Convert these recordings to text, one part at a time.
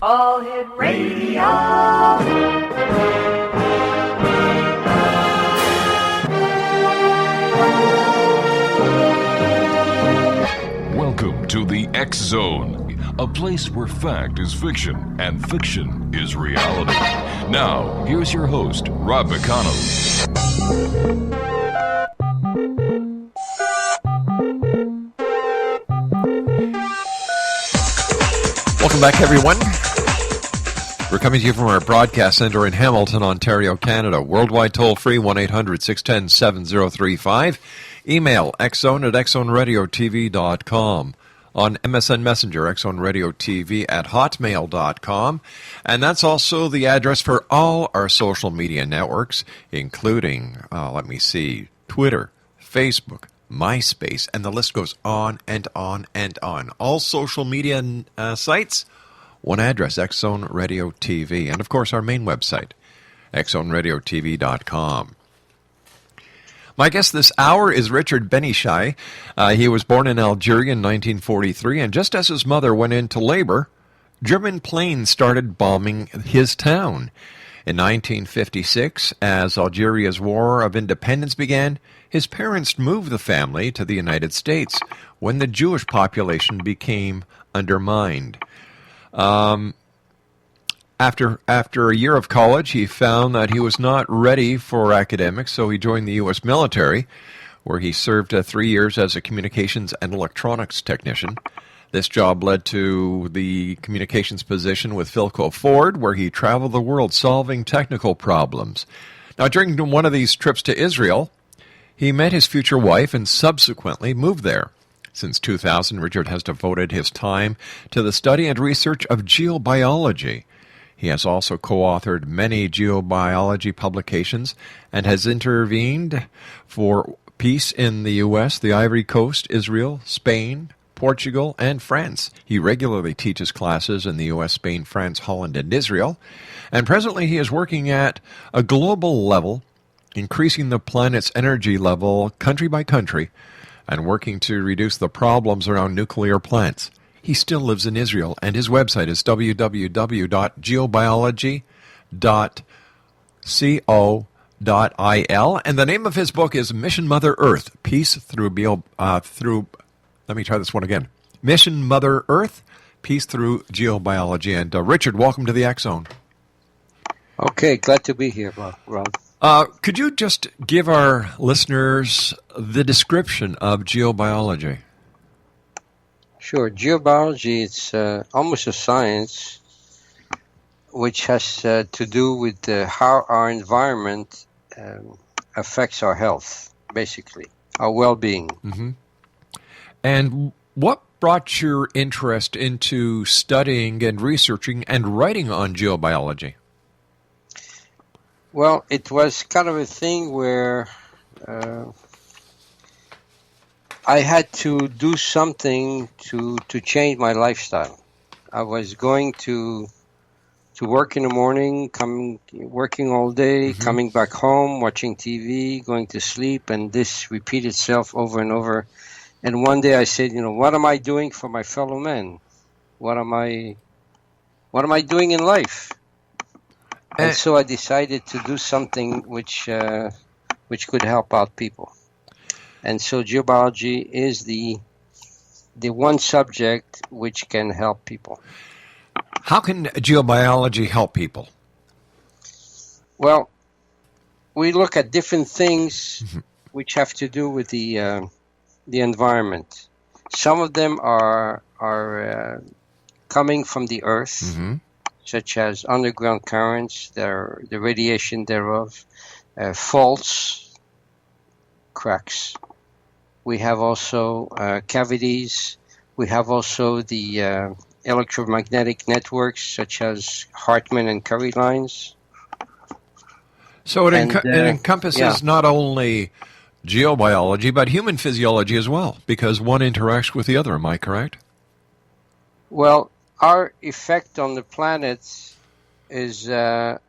All Hit Radio. Welcome to the X Zone, a place where fact is fiction and fiction is reality. Now, here's your host, Rob McConnell. Welcome back, everyone. We're coming to you from our broadcast center in Hamilton, Ontario, Canada. Worldwide toll-free, 1-800-610-7035. Email xzone@xzoneradiotv.com. On MSN Messenger, xzoneradiotv@hotmail.com. And that's also the address for all our social media networks, including, Twitter, Facebook, MySpace, and the list goes on and on and on. All social media sites, one address, X Zone Radio TV. And, of course, our main website, xzoneradiotv.com. My guest this hour is Richard Benishai. He was born in Algeria in 1943, and just as his mother went into labor, German planes started bombing his town. In 1956, as Algeria's War of Independence began, his parents moved the family to the United States when the Jewish population became undermined. After a year of college, he found that he was not ready for academics, so he joined the U.S. military, where he served 3 years as a communications and electronics technician. This job led to the communications position with Philco Ford, where he traveled the world solving technical problems. Now, during one of these trips to Israel, he met his future wife and subsequently moved there. Since 2000, Richard has devoted his time to the study and research of geobiology. He has also co-authored many geobiology publications and has intervened for peace in the U.S., the Ivory Coast, Israel, Spain, Portugal, and France. He regularly teaches classes in the U.S., Spain, France, Holland, and Israel. And presently he is working at a global level, increasing the planet's energy level country by country, and working to reduce the problems around nuclear plants. He still lives in Israel, and his website is www.geobiology.co.il, and the name of his book is Mission Mother Earth, Peace Through Mission Mother Earth, Peace Through Geobiology. And Richard, welcome to the X Zone. Okay, glad to be here, Rob. Could you just give our listeners the description of geobiology? Sure. Geobiology, it's almost a science which has to do with how our environment affects our health, basically, our well-being. Mm-hmm. And what brought your interest into studying and researching and writing on geobiology? Well, it was kind of a thing where I had to do something to change my lifestyle. I was going to work in the morning, working all day, mm-hmm. coming back home, watching TV, going to sleep, and this repeated itself over and over. And one day I said, what am I doing for my fellow men? What am I doing in life? And so I decided to do something which could help out people. And so geobiology is the one subject which can help people. How can geobiology help people? Well, we look at different things mm-hmm. which have to do with the environment. Some of them are coming from the earth, mm-hmm. such as underground currents, the radiation thereof, faults, cracks. We have also cavities. We have also the electromagnetic networks, such as Hartmann and Curry lines. So it encompasses not only geobiology, but human physiology as well, because one interacts with the other. Am I correct? Well, our effect on the planet is, in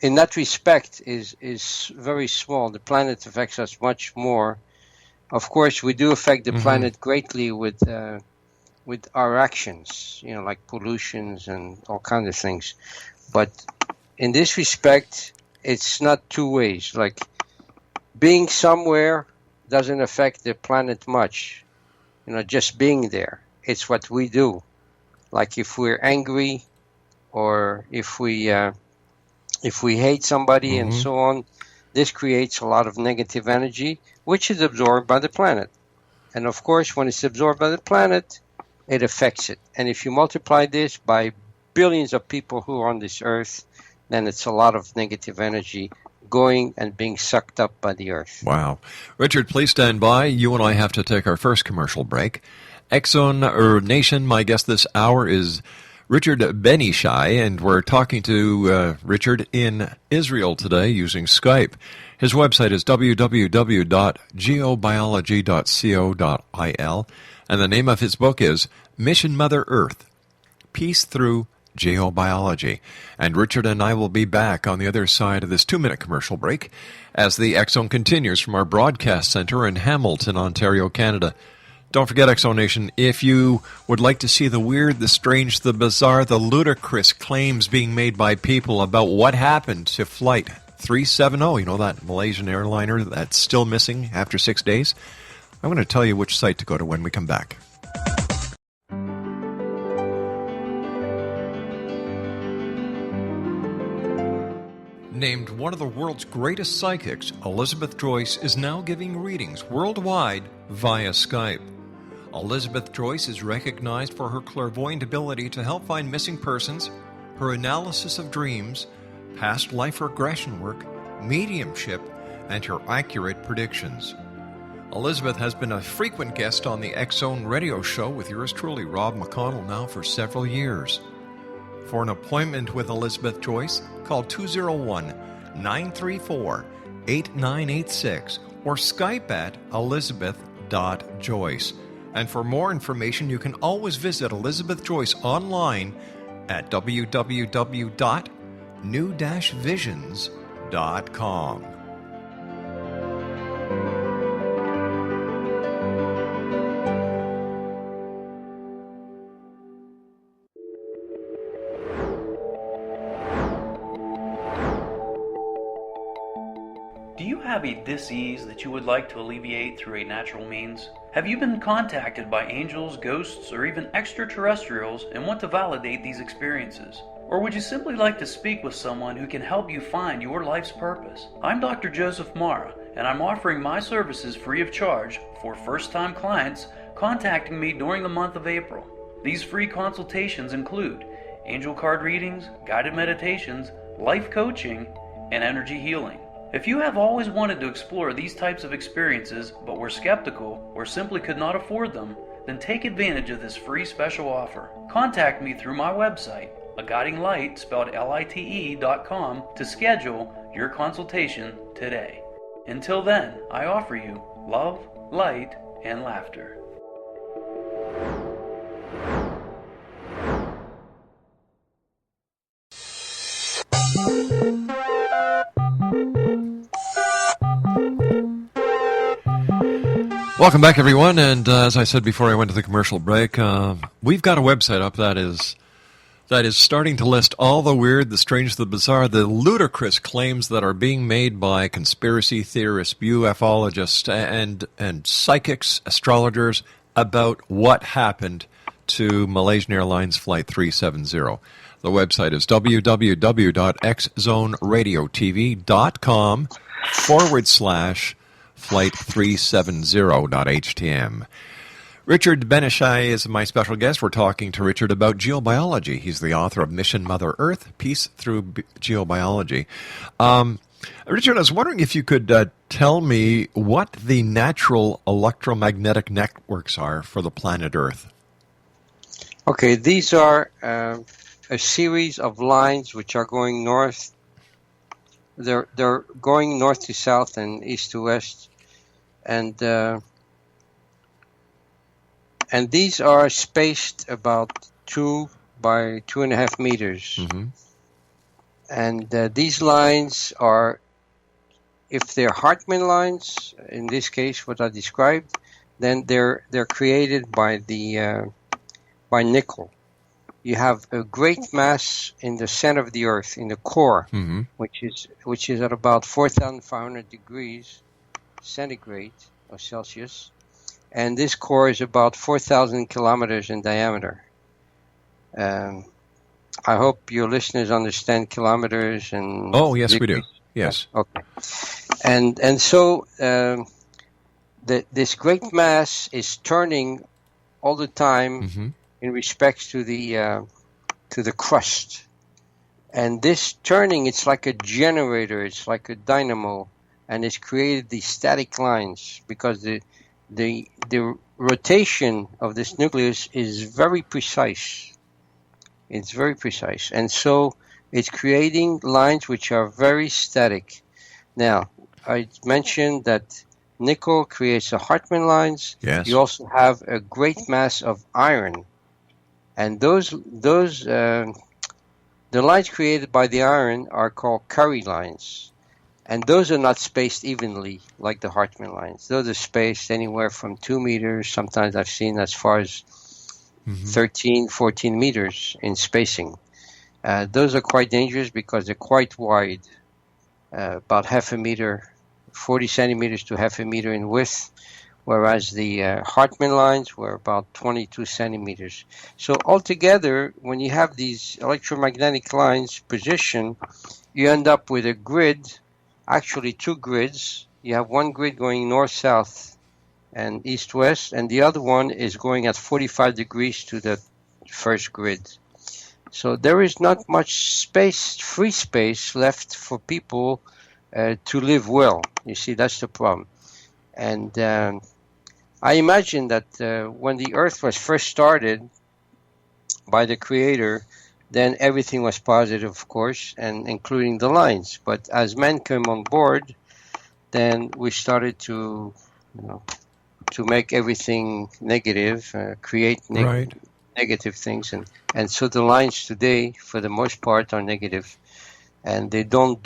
that respect, is very small. The planet affects us much more. Of course, we do affect the mm-hmm. planet greatly with with our actions, like pollutions and all kinds of things. But in this respect, it's not two ways. Like being somewhere doesn't affect the planet much. Just being there. It's what we do. Like if we're angry, or if we hate somebody and so on, this creates a lot of negative energy, which is absorbed by the planet. And of course, when it's absorbed by the planet, it affects it. And if you multiply this by billions of people who are on this earth, then it's a lot of negative energy going and being sucked up by the earth. Wow. Richard, please stand by. You and I have to take our first commercial break. Exxon Nation, my guest this hour is Richard Benishai, and we're talking to Richard in Israel today using Skype. His website is www.geobiology.co.il, and the name of his book is Mission Mother Earth, Peace Through Geobiology. And Richard and I will be back on the other side of this 2-minute commercial break as the Exxon continues from our broadcast center in Hamilton, Ontario, Canada. Don't forget, Exxon Nation, if you would like to see the weird, the strange, the bizarre, the ludicrous claims being made by people about what happened to Flight 370, that Malaysian airliner that's still missing after 6 days, I'm going to tell you which site to go to when we come back. Named one of the world's greatest psychics, Elizabeth Joyce is now giving readings worldwide via Skype. Elizabeth Joyce is recognized for her clairvoyant ability to help find missing persons, her analysis of dreams, past life regression work, mediumship, and her accurate predictions. Elizabeth has been a frequent guest on the X-Zone radio show with yours truly, Rob McConnell, now for several years. For an appointment with Elizabeth Joyce, call 201-934-8986 or Skype at elizabeth.joyce. And for more information, you can always visit Elizabeth Joyce online at www.new-visions.com. Do you have a dis-ease that you would like to alleviate through a natural means? Have you been contacted by angels, ghosts, or even extraterrestrials and want to validate these experiences? Or would you simply like to speak with someone who can help you find your life's purpose? I'm Dr. Joseph Mara, and I'm offering my services free of charge for first-time clients contacting me during the month of April. These free consultations include angel card readings, guided meditations, life coaching, and energy healing. If you have always wanted to explore these types of experiences but were skeptical or simply could not afford them, then take advantage of this free special offer. Contact me through my website, aguidinglight, spelled lite.com, to schedule your consultation today. Until then, I offer you love, light, and laughter. Welcome back, everyone, and as I said before I went to the commercial break, we've got a website up that is starting to list all the weird, the strange, the bizarre, the ludicrous claims that are being made by conspiracy theorists, ufologists, and psychics, astrologers about what happened to Malaysian Airlines Flight 370. The website is www.xzoneradiotv.com/flight370.htm. Richard Benishai is my special guest. We're talking to Richard about geobiology. He's the author of Mission Mother Earth, Peace Through Geobiology. Richard, I was wondering if you could tell me what the natural electromagnetic networks are for the planet Earth. Okay, these are a series of lines which are going north. They're going north to south and east to west, and these are spaced about 2 by 2.5 meters. Mm-hmm. And these lines are, if they're Hartmann lines, in this case, what I described, then they're created by the by nickel. You have a great mass in the center of the Earth, in the core, which is at about 4,500 degrees centigrade or Celsius, and this core is about 4,000 kilometers in diameter. I hope your listeners understand kilometers and. Oh, yes, degrees. we do. Yes. Okay. And so this great mass is turning all the time in respect to the crust. And this turning, it's like a generator, it's like a dynamo, and it's created these static lines because the rotation of this nucleus is very precise. It's very precise. And so it's creating lines which are very static. Now, I mentioned that nickel creates the Hartmann lines. Yes. You also have a great mass of iron. And the lines created by the iron are called Curry lines. And those are not spaced evenly like the Hartmann lines. Those are spaced anywhere from 2 meters. Sometimes I've seen as far as 13, 14 meters in spacing. Those are quite dangerous because they're quite wide, about half a meter, 40 centimeters to half a meter in width, whereas the Hartmann lines were about 22 centimeters. So altogether, when you have these electromagnetic lines positioned, you end up with a grid, actually two grids. You have one grid going north-south and east-west, and the other one is going at 45 degrees to the first grid. So there is not much space, free space left for people to live well. You see, that's the problem. And I imagine that when the Earth was first started by the Creator, then everything was positive, of course, and including the lines. But as men came on board, then we started to, to make everything negative, create negative things, and so the lines today, for the most part, are negative, and they do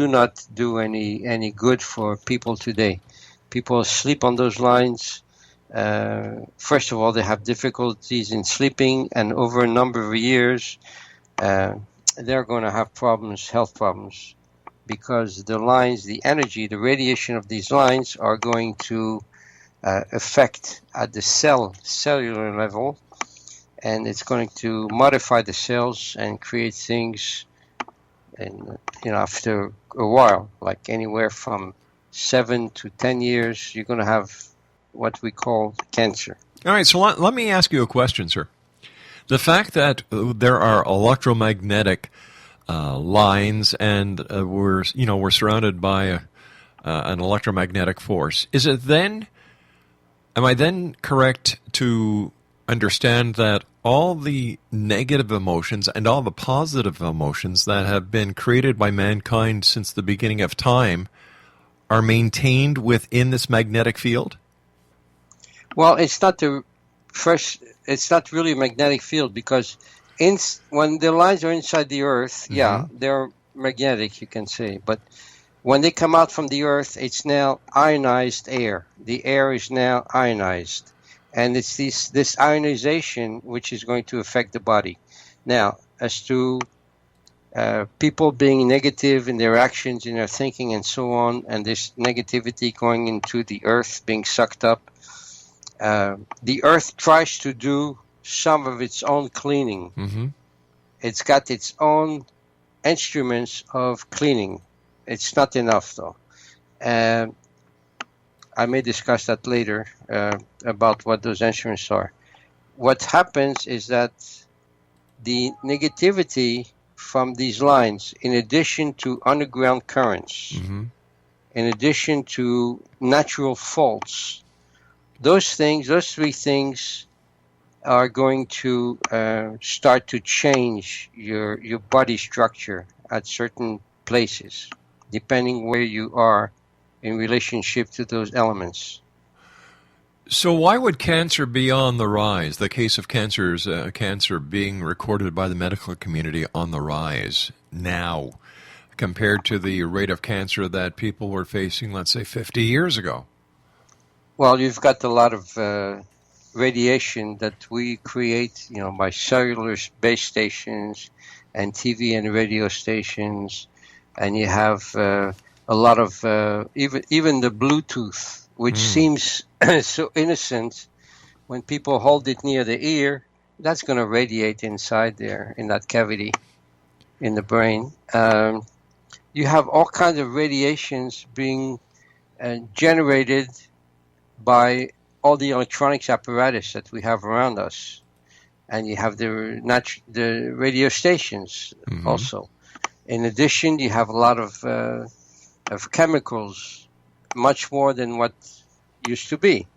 not do any good for people today. People sleep on those lines. First of all, they have difficulties in sleeping, and over a number of years, they're going to have problems, health problems, because the lines, the energy, the radiation of these lines are going to affect at the cellular level, and it's going to modify the cells and create things, and after a while, like anywhere from 7 to 10 years, you're going to have what we call cancer. All right, so let me ask you a question, sir. The fact that there are electromagnetic lines and we're surrounded by an electromagnetic force, am I then correct to understand that all the negative emotions and all the positive emotions that have been created by mankind since the beginning of time are maintained within this magnetic field? Well, it's not really a magnetic field, because when the lines are inside the Earth, they're magnetic, you can say. But when they come out from the Earth, it's now ionized air. The air is now ionized. And it's this ionization which is going to affect the body. Now, as to people being negative in their actions, in their thinking, and so on, and this negativity going into the Earth, being sucked up, the Earth tries to do some of its own cleaning. It's got its own instruments of cleaning. It's not enough, though. I may discuss that later about what those instruments are. What happens is that the negativity from these lines, in addition to underground currents, in addition to natural faults, those three things are going to start to change your body structure at certain places, depending where you are in relationship to those elements. So why would cancer be on the rise? The case of cancer being recorded by the medical community on the rise now, compared to the rate of cancer that people were facing, let's say, 50 years ago? Well, you've got a lot of radiation that we create, by cellular base stations and TV and radio stations, and you have a lot of even the Bluetooth, which seems so innocent when people hold it near the ear. That's going to radiate inside there in that cavity in the brain. You have all kinds of radiations being generated by all the electronics apparatus that we have around us, and you have the radio stations also. In addition, you have a lot of chemicals, much more than what used to be.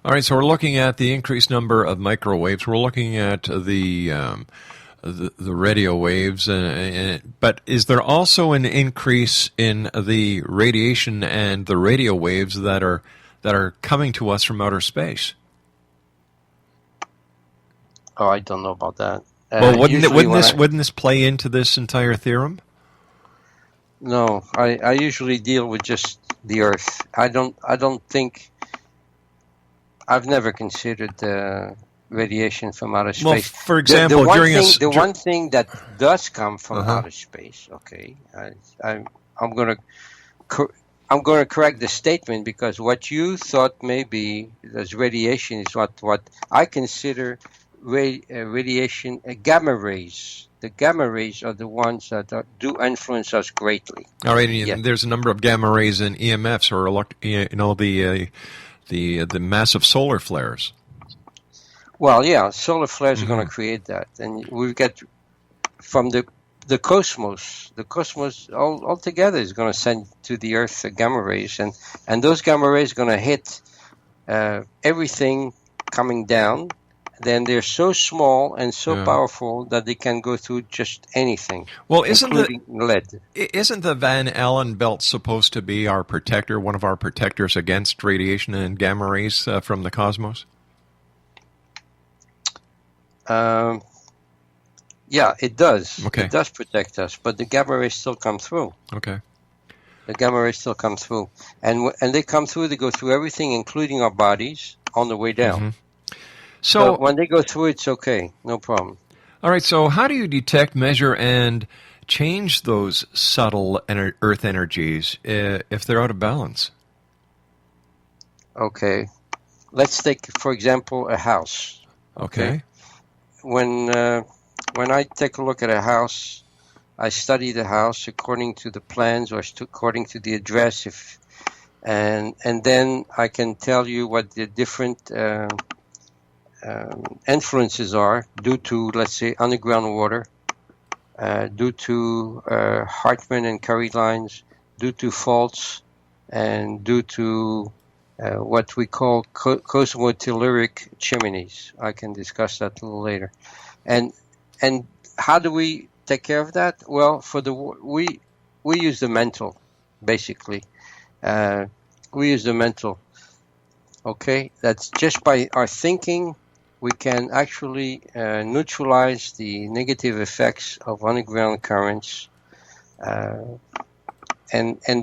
All right, so we're looking at the increased number of microwaves. We're looking at the radio waves, but is there also an increase in the radiation and the radio waves that are coming to us from outer space? Oh, I don't know about that. Well, wouldn't this play into this entire theorem? No, I usually deal with just the Earth. I don't think. I've never considered radiation from outer space. Well, for example, the one thing that does come from outer space. Okay, I'm going to correct the statement, because what you thought maybe as radiation is what I consider radiation, gamma rays. The gamma rays are the ones that do influence us greatly. All right, and there's a number of gamma rays in EMFs, or the massive solar flares. Well, yeah, solar flares are going to create that, and we get from the cosmos. The cosmos altogether is going to send to the Earth gamma rays, and those gamma rays are going to hit everything coming down. Then they're so small and so powerful that they can go through just anything. Well, isn't the Van Allen belt supposed to be our protector, one of our protectors against radiation and gamma rays from the cosmos? Yeah, it does. Okay. It does protect us, but the gamma rays still come through. Okay. The gamma rays still come through, and they come through. They go through everything, including our bodies, on the way down. So when they go through, it's okay, no problem. All right. So how do you detect, measure, and change those subtle Earth energies if they're out of balance? Okay. Let's take, for example, a house. Okay. When I take a look at a house, I study the house according to the plans or according to the address, and then I can tell you what the different influences are due to, let's say, underground water, due to Hartmann and Curry lines, due to faults, and due to what we call cosmotelluric chimneys. I can discuss that a little later. And how do we take care of that? Well, we use the mental, basically. We use the mental. Okay, that's just by our thinking. We can actually neutralize the negative effects of underground currents, and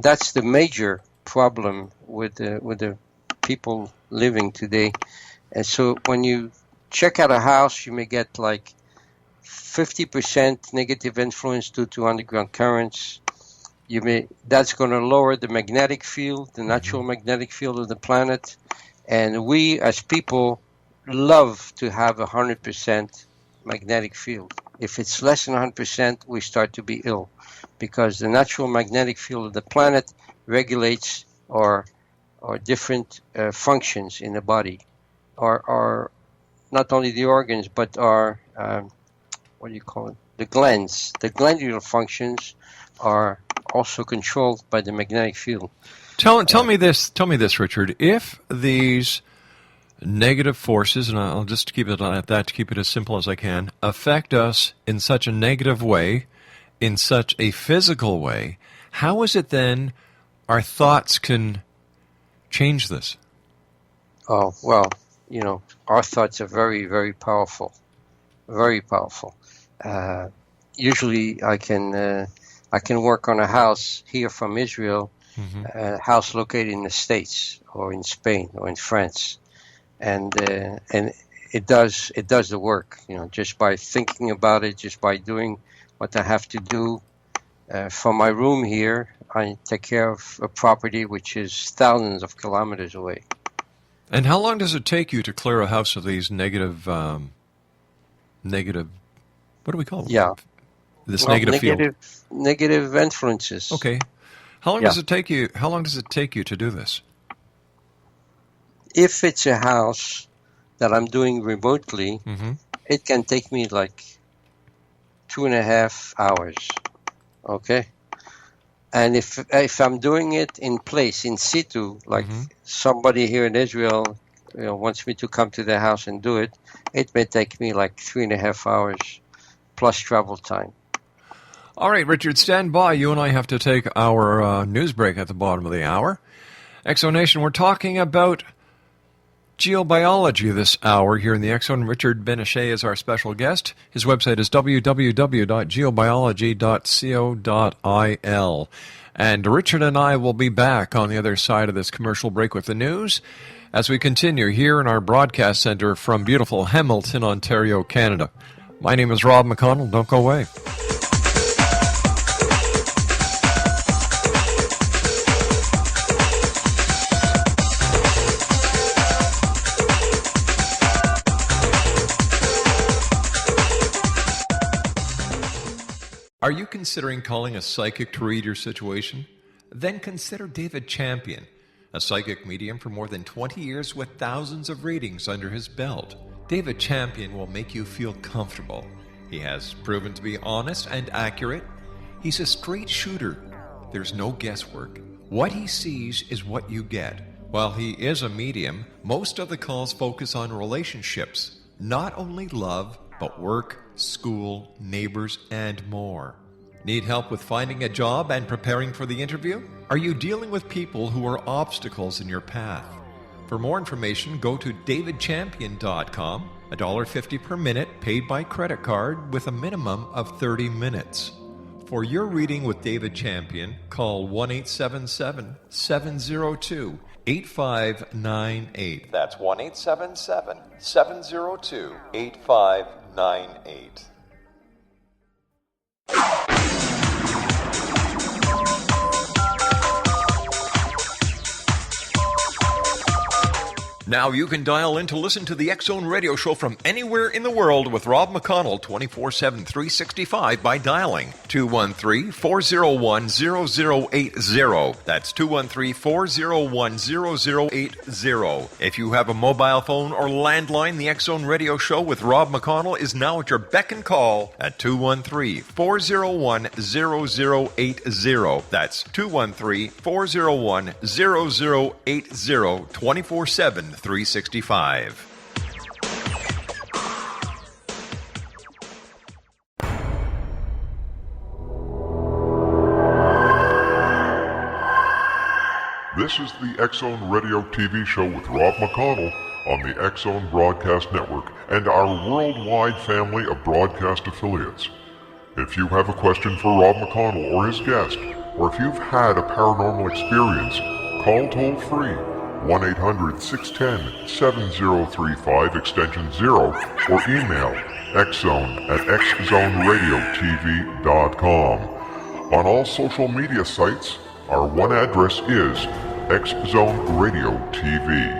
that's the major problem with the people living today. And so when you check out a house, you may get like 50% negative influence due to underground currents. That's going to lower the magnetic field, the natural magnetic field of the planet, and we as people love to have 100% magnetic field. If it's less than 100%, we start to be ill, because the natural magnetic field of the planet regulates our different functions in the body, our not only the organs but our the glands. The glandular functions are also controlled by the magnetic field. Tell me this, Richard. If these negative forces, and I'll just keep it at that to keep it as simple as I can, affect us in such a negative way, in such a physical way, how is it then our thoughts can change this? Oh, well, our thoughts are very, very powerful. Very powerful. Usually I can work on a house here from Israel, a house located in the States or in Spain or in France. and it does the work. Just by thinking about it, just by doing what I have to do. From my room here, I take care of a property which is thousands of kilometers away. And how long does it take you to clear a house of these negative, what do we call them? Yeah. This negative field. Negative influences. Okay. How long does it take you? How long does it take you to do this? If it's a house that I'm doing remotely, it can take me like 2.5 hours. Okay. And if I'm doing it in place, in situ, like somebody here in Israel wants me to come to their house and do it, it may take me like 3.5 hours plus travel time. All right, Richard, stand by. You and I have to take our news break at the bottom of the hour. Exonation, we're talking about geobiology this hour here in the Exxon. Richard Benishai is our special guest. His website is www.geobiology.co.il. And Richard and I will be back on the other side of this commercial break with the news as we continue here in our broadcast center from beautiful Hamilton, Ontario, Canada. My name is Rob McConnell. Don't go away. Are you considering calling a psychic to read your situation? Then consider David Champion, a psychic medium for more than 20 years with thousands of readings under his belt. David Champion will make you feel comfortable. He has proven to be honest and accurate. He's a straight shooter. There's no guesswork. What he sees is what you get. While he is a medium, most of the calls focus on relationships, not only love, but work, school, neighbors, and more. Need help with finding a job and preparing for the interview? Are you dealing with people who are obstacles in your path? For more information, go to davidchampion.com, $1.50 per minute paid by credit card with a minimum of 30 minutes. For your reading with David Champion, call 1-877-702-8598. That's 1-877-702-8598. Now you can dial in to listen to the X-Zone radio show from anywhere in the world with Rob McConnell 24/7, 365 by dialing 213-401-0080. That's 213-401-0080. If you have a mobile phone or landline, the X-Zone radio show with Rob McConnell is now at your beck and call at 213-401-0080. That's 213-401-0080, 24/7, 365. This is the X-Zone Radio TV show with Rob McConnell on the X-Zone Broadcast Network and our worldwide family of broadcast affiliates. If you have a question for Rob McConnell or his guest, or if you've had a paranormal experience, call toll-free 1-800-610-7035 extension 0 or email xzone@xzoneradiotv.com. On all social media sites, our one address is X-Zone Radio TV.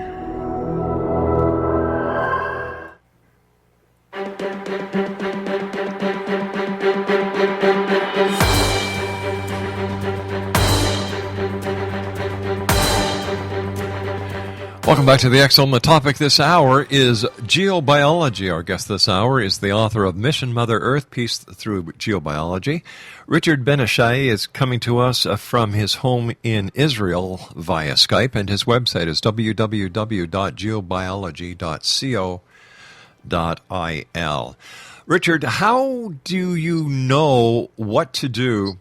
Welcome back to the X-Zone. The topic this hour is geobiology. Our guest this hour is the author of Mission Mother Earth, Peace Through Geobiology. Richard Benishai is coming to us from his home in Israel via Skype, and his website is www.geobiology.co.il. Richard, how do you know what to do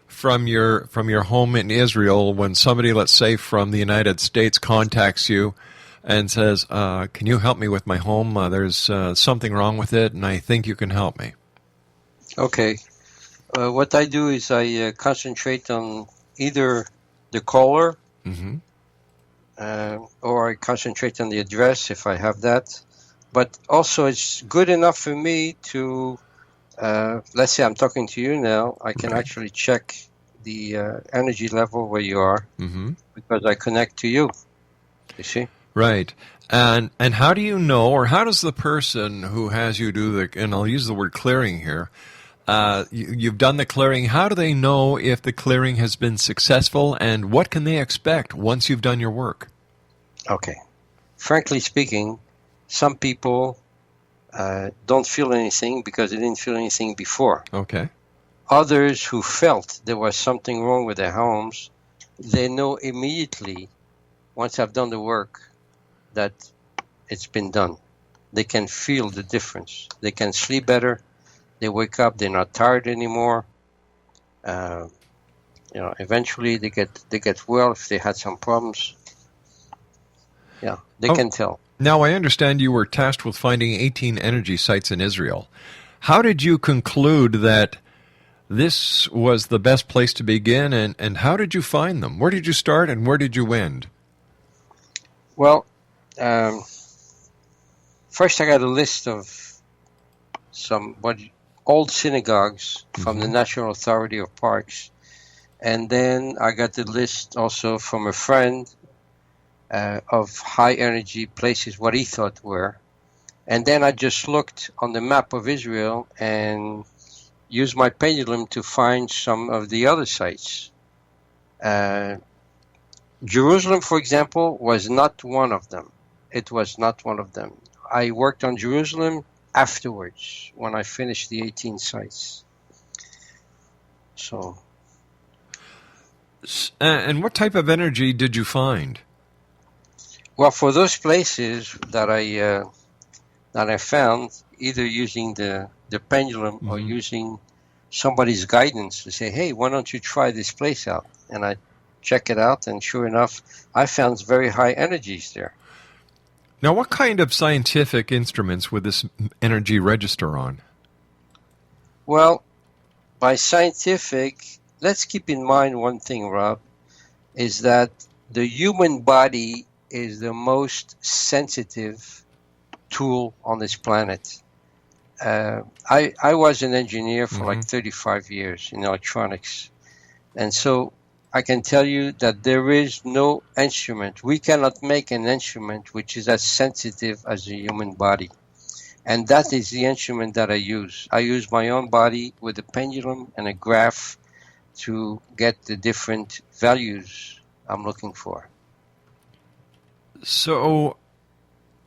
from your home in Israel when somebody, let's say from the United States, contacts you and says, can you help me with my home? There's something wrong with it, and I think you can help me. Okay. What I do is I concentrate on either the caller or I concentrate on the address if I have that. But also, it's good enough for me to, let's say I'm talking to you now, I can actually check the energy level where you are because I connect to you. You see? Right. And how do you know, or how does the person who has you do the, and I'll use the word clearing here, you've done the clearing, how do they know if the clearing has been successful, and what can they expect once you've done your work? Okay. Frankly speaking, some people don't feel anything because they didn't feel anything before. Okay. Others who felt there was something wrong with their homes, they know immediately, once I've done the work, that it's been done. They can feel the difference. They can sleep better. They wake up, they're not tired anymore. Eventually they get well if they had some problems. Yeah, they can tell. Now, I understand you were tasked with finding 18 energy sites in Israel. How did you conclude that this was the best place to begin, and how did you find them? Where did you start, and where did you end? Well, first I got a list of some old synagogues from the National Authority of Parks, and then I got the list also from a friend of high energy places, what he thought were. And then I just looked on the map of Israel and used my pendulum to find some of the other sites. Jerusalem, for example, was not one of them. It was not one of them. I worked on Jerusalem afterwards when I finished the 18 sites. So. And what type of energy did you find? Well, for those places that I found, either using the pendulum or using somebody's guidance to say, hey, why don't you try this place out? And I check it out, and sure enough, I found very high energies there. Now, what kind of scientific instruments would this energy register on? Well, by scientific, let's keep in mind one thing, Rob, is that the human body is the most sensitive tool on this planet. I was an engineer for like 35 years in electronics. And so I can tell you that there is no instrument. We cannot make an instrument which is as sensitive as the human body. And that is the instrument that I use. I use my own body with a pendulum and a graph to get the different values I'm looking for. So,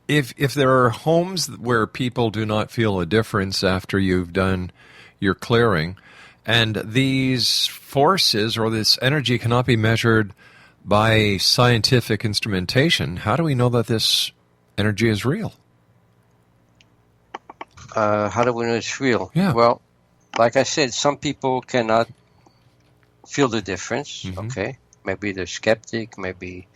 if there are homes where people do not feel a difference after you've done your clearing, and these forces or this energy cannot be measured by scientific instrumentation, how do we know that this energy is real? How do we know it's real? Yeah. Well, like I said, some people cannot feel the difference. Okay, maybe they're skeptic, maybe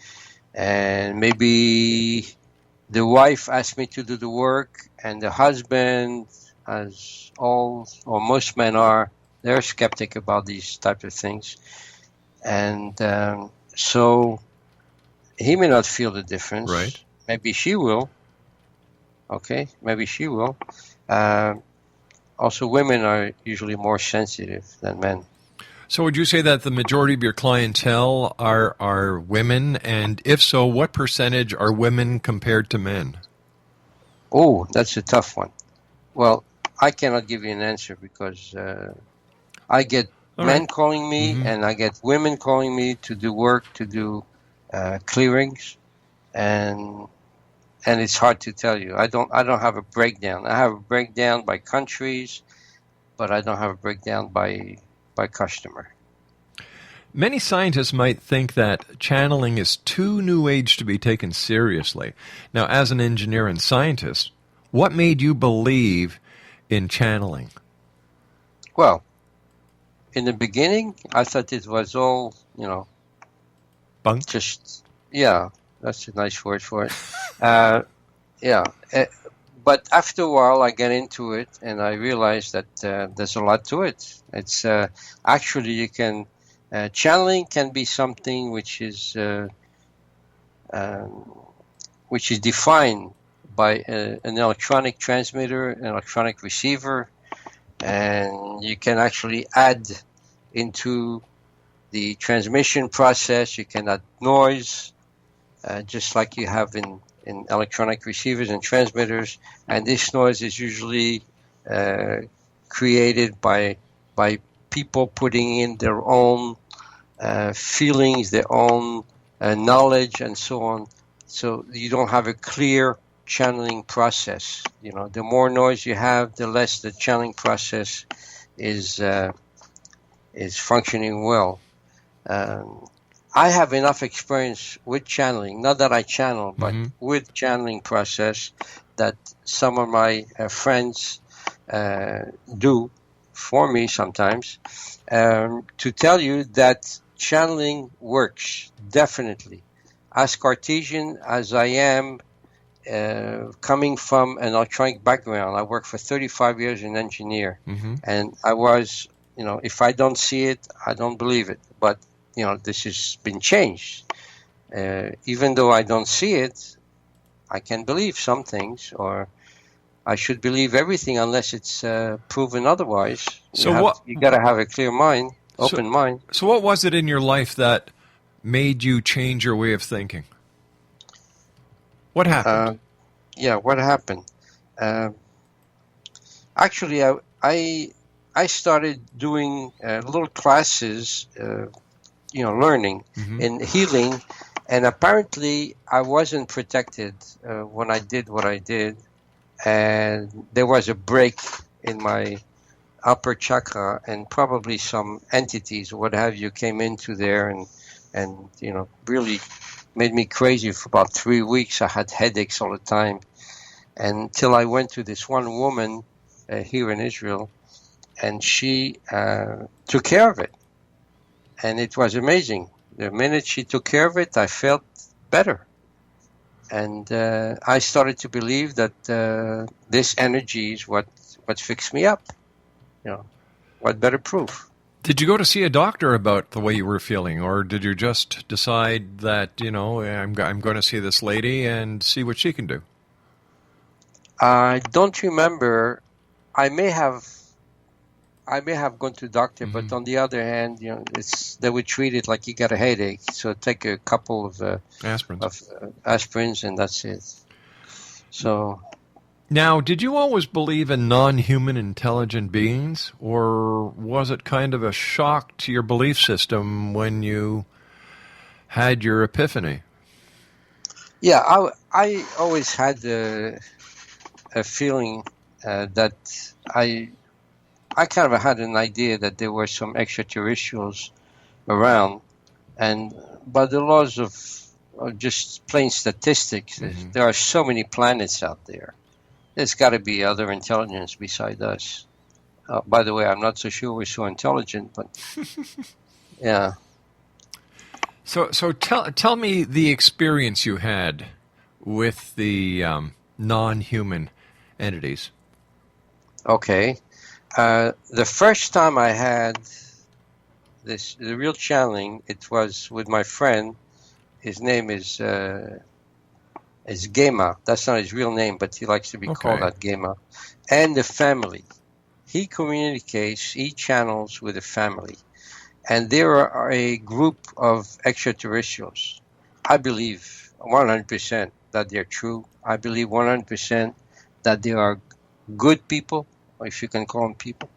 the wife asked me to do the work, and the husband, as all or most men are, they're skeptic about these types of things, and so he may not feel the difference. Right. Maybe she will. Okay, maybe she will. Also, women are usually more sensitive than men. So would you say that the majority of your clientele are women? And if so, what percentage are women compared to men? Oh, that's a tough one. Well, I cannot give you an answer because I get men calling me and I get women calling me to do work, to do clearings, and it's hard to tell you. I don't have a breakdown. I have a breakdown by countries, but I don't have a breakdown by customer. Many scientists might think that channeling is too new age to be taken seriously. Now, as an engineer and scientist, what made you believe in channeling? Well, in the beginning, I thought it was all, Bunk? just, yeah, that's a nice word for it. But after a while, I get into it, and I realized that there's a lot to it. It's actually channeling can be something which is which is defined by an electronic transmitter, an electronic receiver, and you can actually add into the transmission process, you can add noise, just like you have in electronic receivers and transmitters, and this noise is usually created by people putting in their own feelings, their own knowledge, and so on. So you don't have a clear channeling process. You know, the more noise you have, the less the channeling process is functioning well. I have enough experience with channeling, not that I channel, but with channeling process that some of my friends do for me sometimes, to tell you that channeling works, definitely. As Cartesian as I am, coming from an electronic background, I worked for 35 years as an engineer, and I was, you know, if I don't see it, I don't believe it. But, you know, this has been changed. Even though I don't see it, I can believe some things, or I should believe everything unless it's proven otherwise. So you got to have a clear mind, open mind. So what was it in your life that made you change your way of thinking? What happened? What happened? Actually, I started doing little classes, learning in healing, and apparently I wasn't protected when I did what I did, and there was a break in my upper chakra, and probably some entities or what have you came into there and really made me crazy for about 3 weeks. I had headaches all the time, until I went to this one woman here in Israel, and she took care of it, and it was amazing. The minute she took care of it, I felt better, and I started to believe that this energy is what fixed me up. You know, what better proof? Did you go to see a doctor about the way you were feeling, or did you just decide that, I'm going to see this lady and see what she can do? I don't remember. I may have gone to doctor, but on the other hand, they would treat it like you got a headache. So take a couple of aspirins, and that's it. So. Now, did you always believe in non-human intelligent beings, or was it kind of a shock to your belief system when you had your epiphany? Yeah, I always had a feeling that I kind of had an idea that there were some extraterrestrials around, and by the laws of just plain statistics, there are so many planets out there. There's got to be other intelligence beside us. By the way, I'm not so sure we're so intelligent, but yeah. So tell me the experience you had with the non-human entities. Okay. The first time I had the real channeling, it was with my friend. His name is Gema. That's not his real name, but he likes to be called that, Gema. And the family. He communicates, he channels with the family. And there are a group of extraterrestrials. I believe 100% that they're true. I believe 100% that they are good people, or if you can call them people.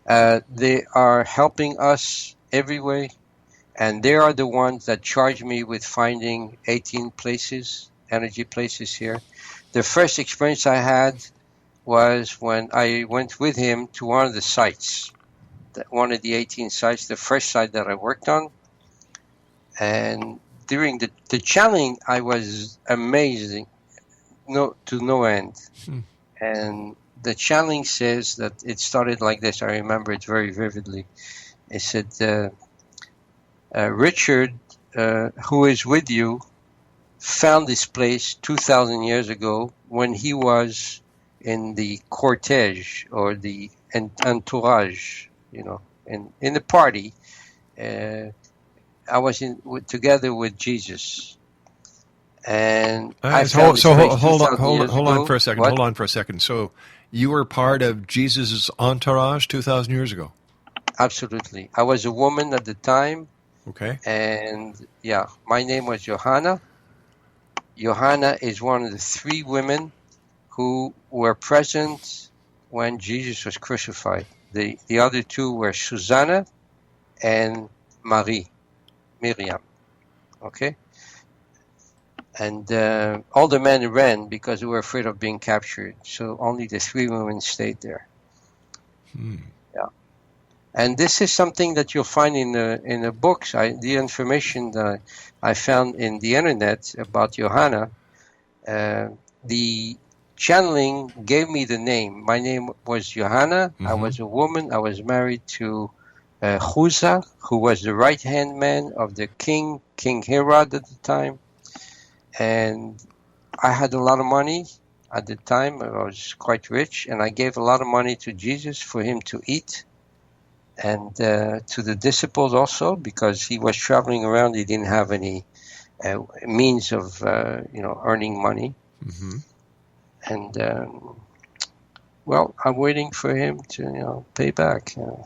They are helping us every way. And they are the ones that charge me with finding 18 places, energy places here. The first experience I had was when I went with him to one of the sites, one of the 18 sites, the first site that I worked on. And during the channeling, I was amazing, to no end. And the channeling says that it started like this. I remember it very vividly. It said, Richard, who is with you, found this place 2,000 years ago when he was in the cortege or the entourage, in the party. I was together with Jesus, And hold on 2,000 for a second. What? Hold on for a second. So you were part of Jesus' entourage 2,000 years ago. Absolutely. I was a woman at the time, Okay. and yeah, my name was Johanna. Johanna is one of the 3 women who were present when Jesus was crucified. The other 2 were Susanna and Miriam. Okay? And all the men ran because they were afraid of being captured. So only the 3 women stayed there. Yeah. And this is something that you'll find in the books. The information that I found in the internet about Johanna, the channeling gave me the name. My name was Johanna. I was a woman. I was married to Chuza, who was the right-hand man of the King Herod at the time. And I had a lot of money at the time. I was quite rich, and I gave a lot of money to Jesus for him to eat, and to the disciples also, because he was traveling around. He didn't have any means of earning money. And well, I'm waiting for him to pay back. Yeah.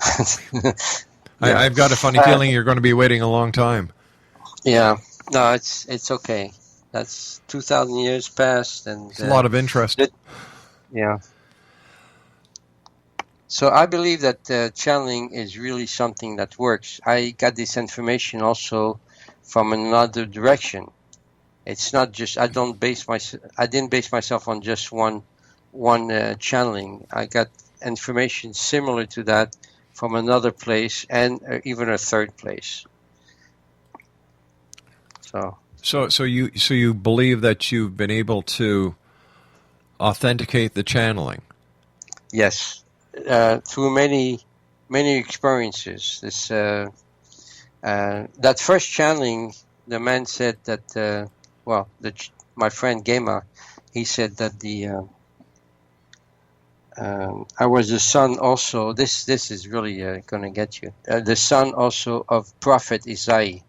I've got a funny feeling you're going to be waiting a long time. Yeah, no, it's okay. That's 2,000 years past, and It's a lot of interest. Yeah. So I believe that channeling is really something that works. I got this information also from another direction. It's not just I didn't base myself on just one channeling. I got information similar to that from another place, and even a third place. So you believe that you've been able to authenticate the channeling? Yes, through many experiences. This that first channeling, the man said that my friend Gema, he said that I was the son also. This is really going to get you. The son also of Prophet Isaiah.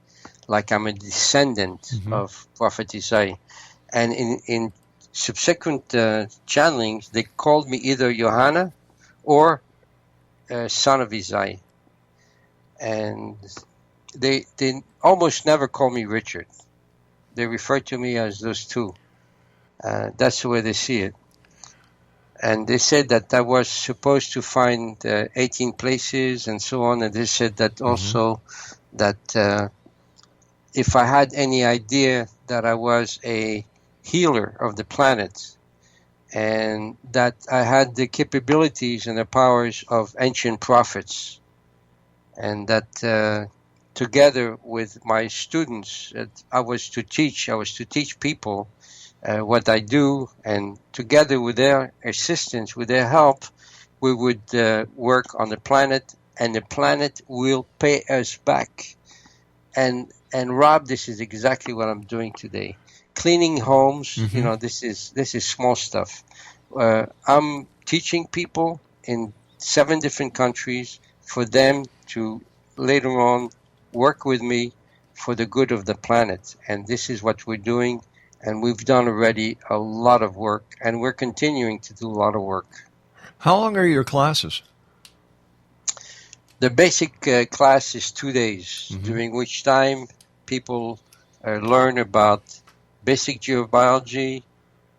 Like I'm a descendant of Prophet Isaiah. And in subsequent channelings, they called me either Johanna or son of Isaiah. And they almost never call me Richard. They refer to me as those 2. That's the way they see it. And they said that I was supposed to find 18 places and so on. And they said that also that if I had any idea that I was a healer of the planet, and that I had the capabilities and the powers of ancient prophets, and that together with my students, I was to teach people what I do, and together with their assistance, with their help, we would work on the planet, and the planet will pay us back. And Rob, this is exactly what I'm doing today. Cleaning homes, this is small stuff. I'm teaching people in 7 different countries for them to later on work with me for the good of the planet. And this is what we're doing. And we've done already a lot of work, and we're continuing to do a lot of work. How long are your classes? The basic class is 2 days, during which time people learn about basic geobiology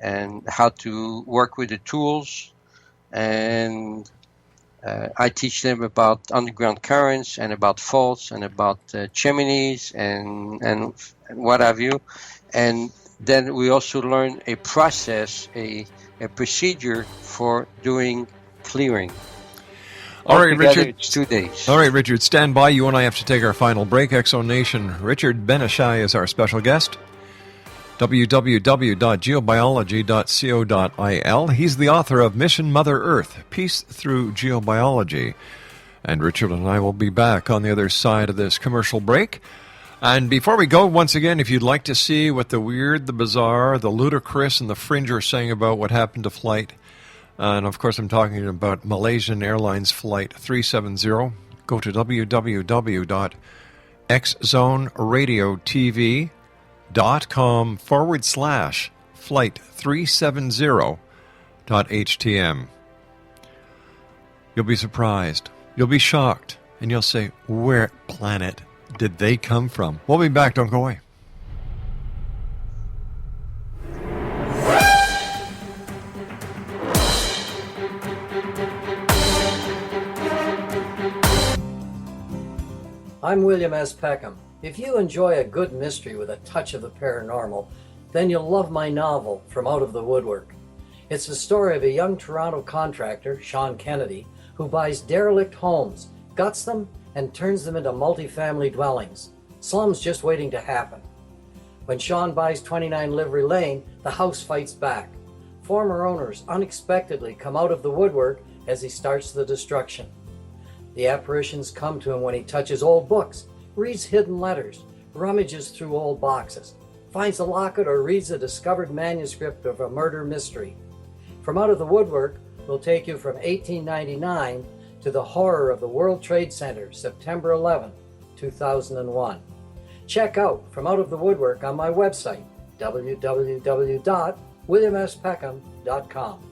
and how to work with the tools. And I teach them about underground currents and about faults and about chimneys and what have you. And then we also learn a process, a procedure for doing clearing. All right, Richard. It's 2 days. All right, Richard, stand by. You and I have to take our final break. Exo Nation, Richard Benishai is our special guest. www.geobiology.co.il. He's the author of Mission Mother Earth, Peace Through Geobiology. And Richard and I will be back on the other side of this commercial break. And before we go, once again, if you'd like to see what the weird, the bizarre, the ludicrous, and the fringe are saying about what happened to Flight, and of course I'm talking about Malaysian Airlines Flight 370, go to www.xzoneradiotv.com. flight 370.htm. You'll be surprised. You'll be shocked. And you'll say, where planet did they come from? We'll be back. Don't go away. I'm William S. Peckham. If you enjoy a good mystery with a touch of the paranormal, then you'll love my novel, From Out of the Woodwork. It's the story of a young Toronto contractor, Sean Kennedy, who buys derelict homes, guts them, and turns them into multi-family dwellings. Slums just waiting to happen. When Sean buys 29 Livery Lane, the house fights back. Former owners unexpectedly come out of the woodwork as he starts the destruction. The apparitions come to him when he touches old books, reads hidden letters, rummages through old boxes, finds a locket, or reads a discovered manuscript of a murder mystery. From Out of the Woodwork will take you from 1899 to the horror of the World Trade Center, September 11, 2001. Check out From Out of the Woodwork on my website, www.williamspeckham.com.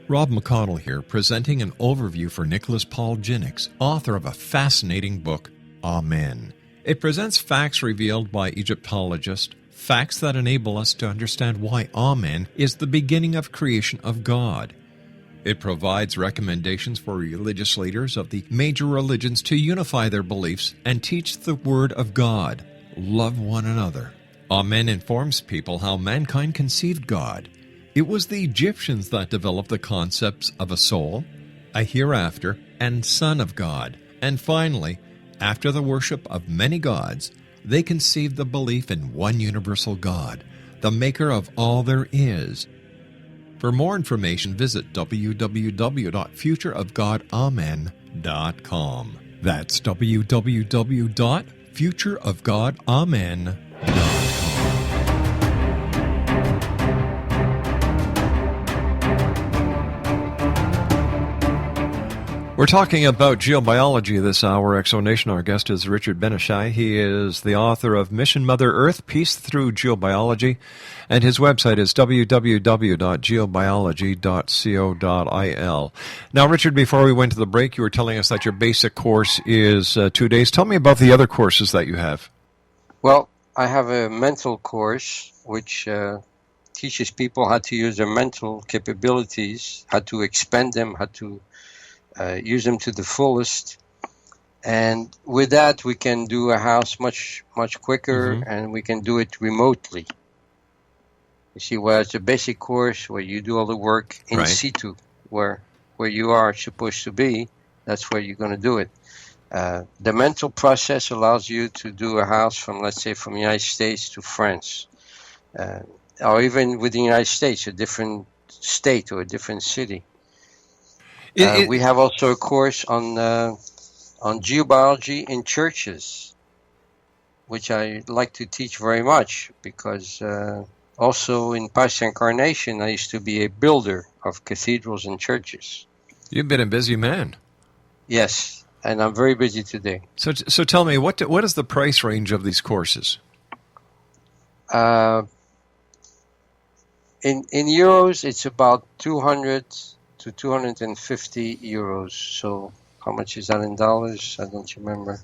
Rob McConnell here, presenting an overview for Nicholas Paul Jennings, author of a fascinating book, Amen. It presents facts revealed by Egyptologists, facts that enable us to understand why Amen is the beginning of creation of God. It provides recommendations for religious leaders of the major religions to unify their beliefs and teach the Word of God. Love one another. Amen informs people how mankind conceived God. It was the Egyptians that developed the concepts of a soul, a hereafter, and Son of God. And finally, after the worship of many gods, they conceived the belief in one universal God, the maker of all there is. For more information, visit www.futureofgodamen.com. That's www.futureofgodamen.com. We're talking about geobiology this hour. Exonation. Our guest is Richard Benishai. He is the author of Mission Mother Earth, Peace Through Geobiology, and his website is www.geobiology.co.il. Now, Richard, before we went to the break, you were telling us that your basic course is 2 days. Tell me about the other courses that you have. Well, I have a mental course which teaches people how to use their mental capabilities, how to expand them, how to use them to the fullest, and with that we can do a house much quicker, and we can do it remotely. You see, whereas the basic course where you do all the work in situ, where you are supposed to be, that's where you're going to do it. The mental process allows you to do a house from, let's say, from the United States to France, or even within the United States, a different state or a different city. We have also a course on geobiology in churches, which I like to teach very much, because also in past incarnation I used to be a builder of cathedrals and churches. You've been a busy man. Yes, and I'm very busy today. So tell me, what is the price range of these courses? In euros, it's about 200 to 250 euros. So how much is that in dollars? I don't remember.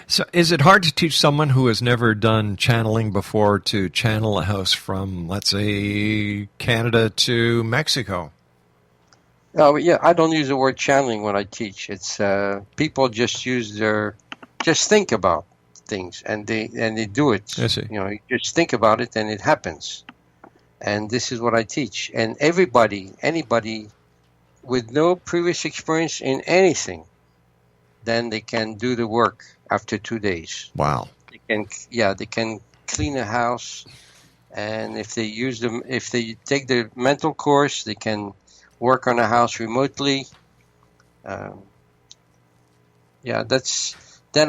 So is it hard to teach someone who has never done channeling before to channel a house from, let's say, Canada to Mexico? Oh, yeah, I don't use the word channeling when I teach. It's people just think about things and they do it. I see. You just think about it and it happens. And this is what I teach. And anybody with no previous experience in anything, then they can do the work after 2 days. Wow. They can clean a house, and if they take the mental course, they can work on a house remotely. Then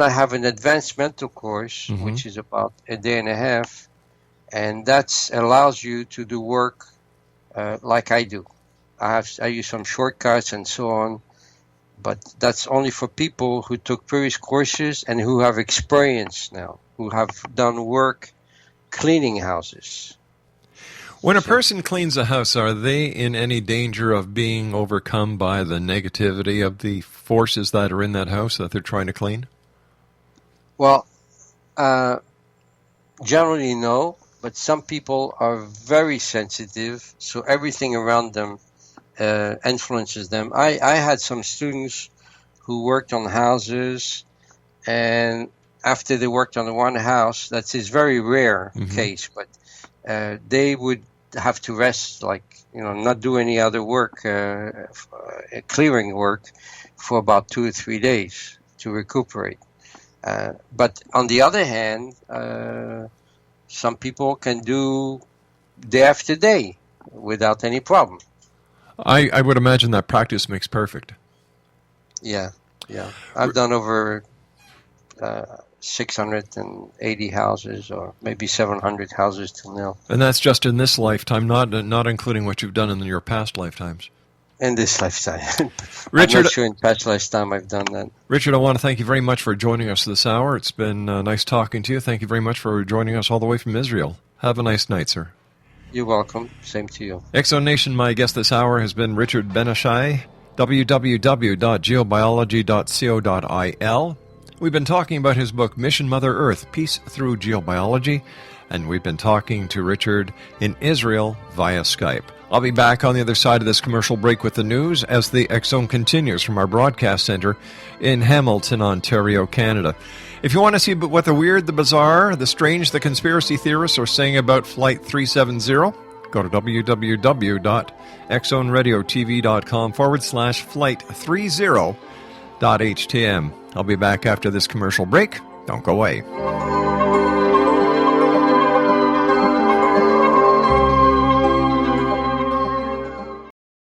I have an advanced mental course, which is about a day and a half, and that allows you to do work like I do. I use some shortcuts and so on, But that's only for people who took previous courses and who have experience now, who have done work cleaning houses. When a person cleans a house, are they in any danger of being overcome by the negativity of the forces that are in that house that they're trying to clean? Well, generally no, but some people are very sensitive, so everything around them influences them. I had some students who worked on houses, and after they worked on one house, that's a very rare case, but they would have to rest, like, not do any other work, clearing work, for about 2 or 3 days to recuperate. But on the other hand, some people can do day after day without any problem. I would imagine that practice makes perfect. Yeah. I've done over 680 houses, or maybe 700 houses till now. And that's just in this lifetime, not including what you've done in your past lifetimes. In this lifetime. Richard, I'm not sure in past lifetime I've done that. Richard, I want to thank you very much for joining us this hour. It's been nice talking to you. Thank you very much for joining us all the way from Israel. Have a nice night, sir. You're welcome. Same to you. Exxon Nation, my guest this hour has been Richard Benishai, www.geobiology.co.il. We've been talking about his book, Mission Mother Earth, Peace Through Geobiology, and we've been talking to Richard in Israel via Skype. I'll be back on the other side of this commercial break with the news as the X-Zone continues from our broadcast center in Hamilton, Ontario, Canada. If you want to see what the weird, the bizarre, the strange, the conspiracy theorists are saying about Flight 370, go to www.xzoneradiotv.com/flight30.htm. I'll be back after this commercial break. Don't go away.